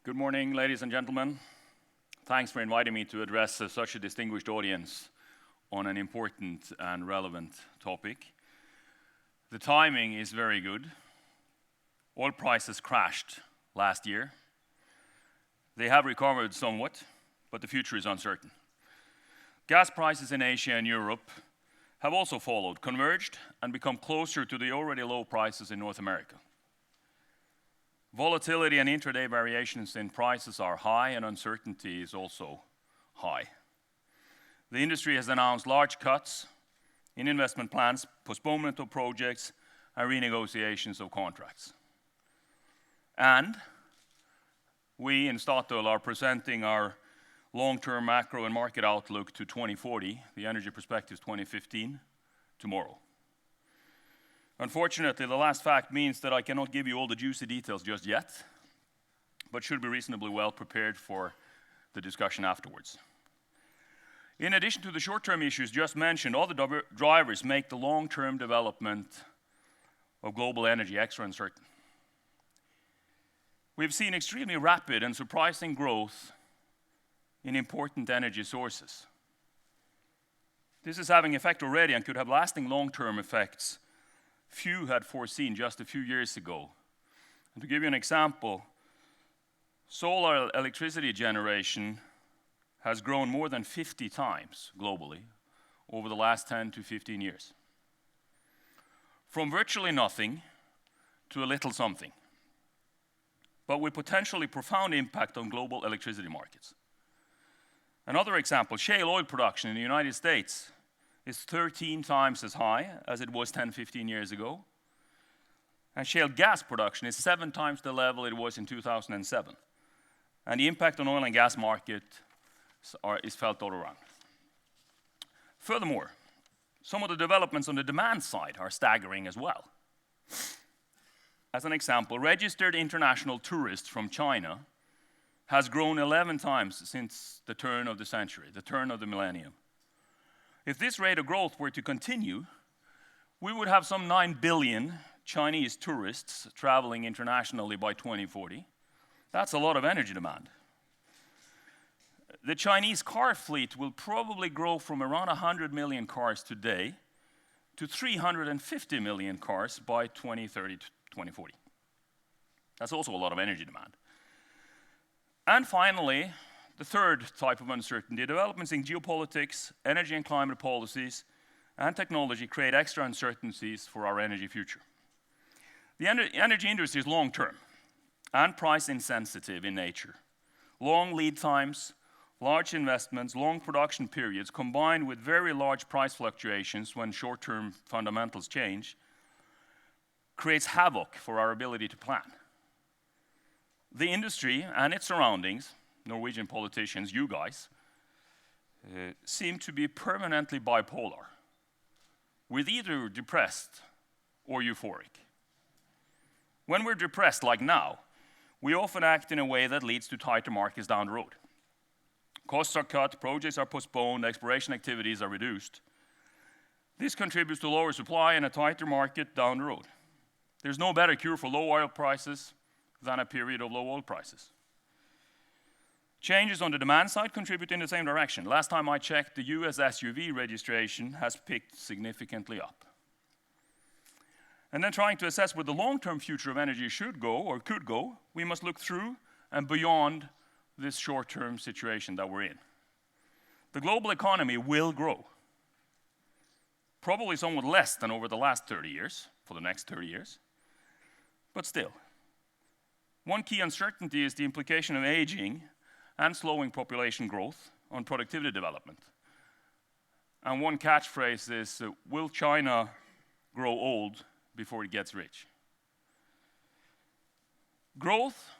Good morning, ladies and gentlemen. Thanks for inviting me to address such a distinguished audience on an important and relevant topic. The timing is very good. Oil prices crashed last year. They have recovered somewhat, but the future is uncertain. Gas prices in Asia and Europe have also followed, converged, and become closer to the already low prices in North America. Volatility and intraday variations in prices are high, and uncertainty is also high. The industry has announced large cuts in investment plans, postponement of projects, and renegotiations of contracts. And we in Statoil are presenting our long-term macro and market outlook to 2040, the Energy Perspectives 2015, tomorrow. Unfortunately, the last fact means that I cannot give you all the juicy details just yet, but should be reasonably well prepared for the discussion afterwards. In addition to the short-term issues just mentioned, all the drivers make the long-term development of global energy extra uncertain. We've seen extremely rapid and surprising growth in important energy sources. This is having effect already and could have lasting long-term effects few had foreseen just a few years ago. And to give you an example, solar electricity generation has grown more than 50 times globally over the last 10 to 15 years. From virtually nothing to a little something, but with potentially profound impact on global electricity markets. Another example, shale oil production in the United States is 13 times as high as it was 10, 15 years ago. And shale gas production is 7 times the level it was in 2007. And the impact on oil and gas market is felt all around. Furthermore, some of the developments on the demand side are staggering as well. As an example, registered international tourists from China has grown 11 times since the turn of the century, the turn of the millennium. If this rate of growth were to continue, we would have some 9 billion Chinese tourists traveling internationally by 2040. That's a lot of energy demand. The Chinese car fleet will probably grow from around 100 million cars today to 350 million cars by 2030 to 2040. That's also a lot of energy demand. And finally, the third type of uncertainty, developments in geopolitics, energy and climate policies, and technology create extra uncertainties for our energy future. The energy industry is long-term and price insensitive in nature. Long lead times, large investments, long production periods, combined with very large price fluctuations when short-term fundamentals change, creates havoc for our ability to plan. The industry and its surroundings, Norwegian politicians, you guys, seem to be permanently bipolar, with either depressed or euphoric. When we're depressed, like now, we often act in a way that leads to tighter markets down the road. Costs are cut, projects are postponed, exploration activities are reduced. This contributes to lower supply and a tighter market down the road. There's no better cure for low oil prices than a period of low oil prices. Changes on the demand side contribute in the same direction. Last time I checked, the US SUV registration has picked significantly up. And then trying to assess where the long-term future of energy should go or could go, we must look through and beyond this short-term situation that we're in. The global economy will grow, probably somewhat less than over the last 30 years, for the next 30 years, but still. One key uncertainty is the implication of aging and slowing population growth on productivity development. And one catchphrase is, will China grow old before it gets rich? Growth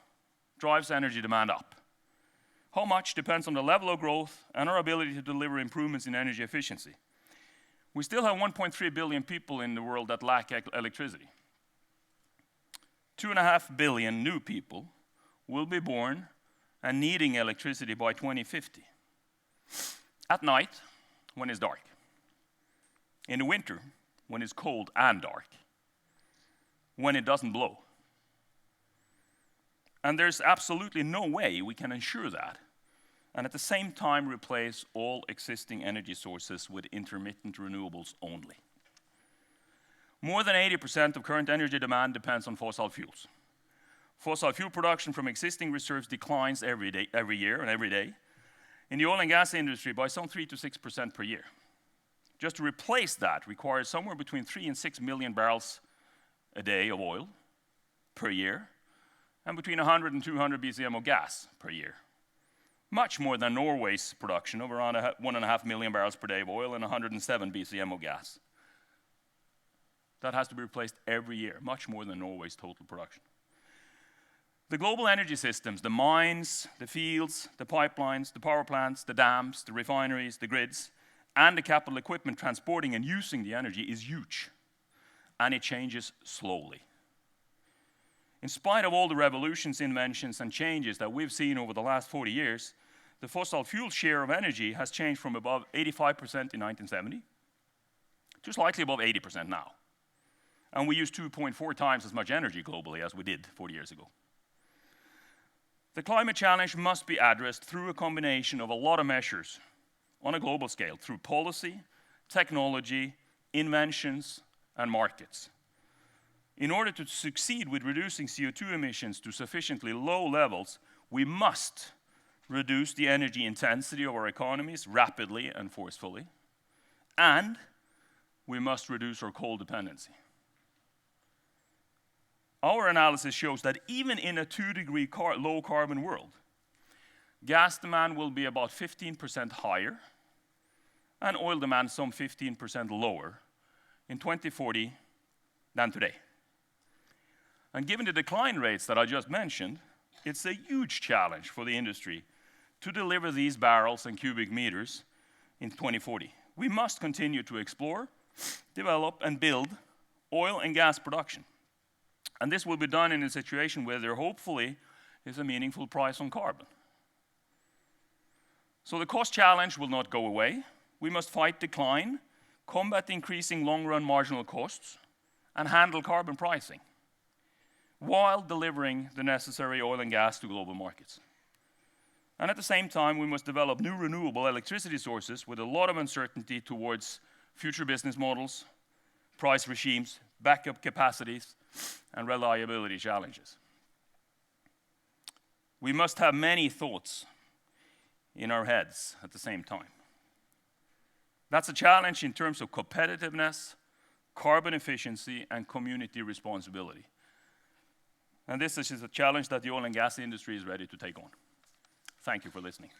drives energy demand up. How much depends on the level of growth and our ability to deliver improvements in energy efficiency. We still have 1.3 billion people in the world that lack electricity. 2.5 billion new people will be born and needing electricity by 2050. At night, when it's dark. In the winter, when it's cold and dark. When it doesn't blow. And there's absolutely no way we can ensure that, and at the same time replace all existing energy sources with intermittent renewables only. More than 80% of current energy demand depends on fossil fuels. Fossil fuel production from existing reserves declines every year and every day. In the oil and gas industry by some 3 to 6% per year. Just to replace that requires somewhere between 3 and 6 million barrels a day of oil per year, and between 100 and 200 BCM of gas per year. Much more than Norway's production of around 1.5 million barrels per day of oil and 107 BCM of gas. That has to be replaced every year, much more than Norway's total production. The global energy systems, the mines, the fields, the pipelines, the power plants, the dams, the refineries, the grids, and the capital equipment transporting and using the energy is huge, and it changes slowly. In spite of all the revolutions, inventions, and changes that we've seen over the last 40 years, the fossil fuel share of energy has changed from above 85% in 1970 to slightly above 80% now. And we use 2.4 times as much energy globally as we did 40 years ago. The climate challenge must be addressed through a combination of a lot of measures on a global scale, through policy, technology, inventions, and markets. In order to succeed with reducing CO2 emissions to sufficiently low levels, we must reduce the energy intensity of our economies rapidly and forcefully, and we must reduce our coal dependency. Our analysis shows that even in a 2-degree low carbon world, gas demand will be about 15% higher and oil demand some 15% lower in 2040 than today. And given the decline rates that I just mentioned, it's a huge challenge for the industry to deliver these barrels and cubic meters in 2040. We must continue to explore, develop, and build oil and gas production. And this will be done in a situation where there hopefully is a meaningful price on carbon. So the cost challenge will not go away. We must fight decline, combat increasing long-run marginal costs, and handle carbon pricing, while delivering the necessary oil and gas to global markets. And at the same time, we must develop new renewable electricity sources with a lot of uncertainty towards future business models, price regimes, backup capacities, and reliability challenges. We must have many thoughts in our heads at the same time. That's a challenge in terms of competitiveness, carbon efficiency, and community responsibility. And this is a challenge that the oil and gas industry is ready to take on. Thank you for listening.